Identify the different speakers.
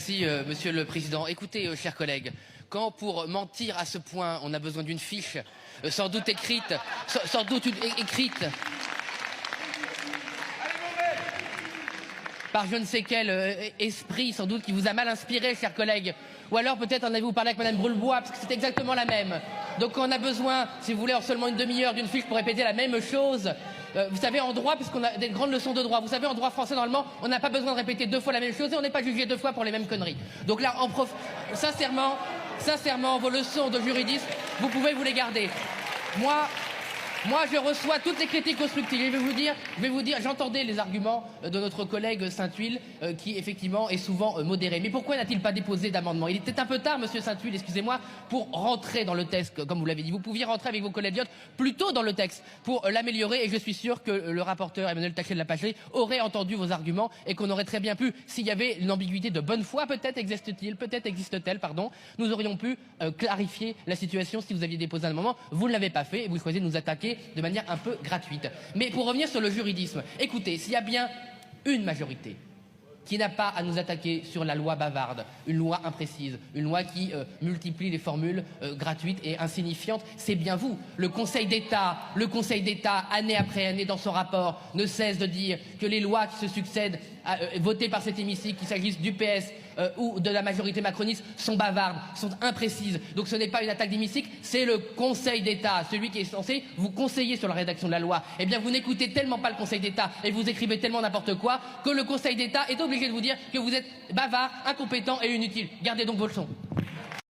Speaker 1: Merci, Monsieur le Président. Écoutez, chers collègues, quand pour mentir à ce point, on a besoin d'une fiche, sans doute écrite, écrite par je ne sais quel esprit, sans doute, qui vous a mal inspiré, chers collègues. Ou alors peut-être en avez-vous parlé avec Madame Brulebois, parce que c'est exactement la même. Donc on a besoin, si vous voulez, en seulement une demi-heure d'une fiche pour répéter la même chose. Vous savez, en droit, puisqu'on a des grandes leçons de droit, vous savez, en droit français, normalement, on n'a pas besoin de répéter 2 fois la même chose et on n'est pas jugé 2 fois pour les mêmes conneries. Donc là, sincèrement, vos leçons de juridisme, vous pouvez vous les garder. Moi, je reçois toutes les critiques constructives. Et je vais vous dire, j'entendais les arguments de notre collègue Saint-Huil, qui effectivement est souvent modéré. Mais pourquoi n'a-t-il pas déposé d'amendement? Il était un peu tard, Monsieur Saint-Huil, excusez-moi, pour rentrer dans le texte, comme vous l'avez dit. Vous pouviez rentrer avec vos collègues plus tôt dans le texte pour l'améliorer. Et je suis sûr que le rapporteur Emmanuel Taché de la Pacherie aurait entendu vos arguments et qu'on aurait très bien pu, s'il y avait une ambiguïté de bonne foi, peut-être existe-t-elle, pardon, nous aurions pu clarifier la situation si vous aviez déposé un amendement. Vous ne l'avez pas fait et vous choisissez de nous attaquer de manière un peu gratuite. Mais pour revenir sur le juridisme, écoutez, s'il y a bien une majorité qui n'a pas à nous attaquer sur la loi bavarde, une loi imprécise, une loi qui multiplie les formules gratuites et insignifiantes, c'est bien vous. Le Conseil d'État, année après année dans son rapport, ne cesse de dire que les lois qui se succèdent votées par cet hémicycle, qu'il s'agisse du PS ou de la majorité macroniste, sont bavardes, sont imprécises. Donc ce n'est pas une attaque d'hémicycle, c'est le Conseil d'État, celui qui est censé vous conseiller sur la rédaction de la loi. Eh bien, vous n'écoutez tellement pas le Conseil d'État et vous écrivez tellement n'importe quoi que le Conseil d'État est obligé de vous dire que vous êtes bavard, incompétent et inutile. Gardez donc vos leçons.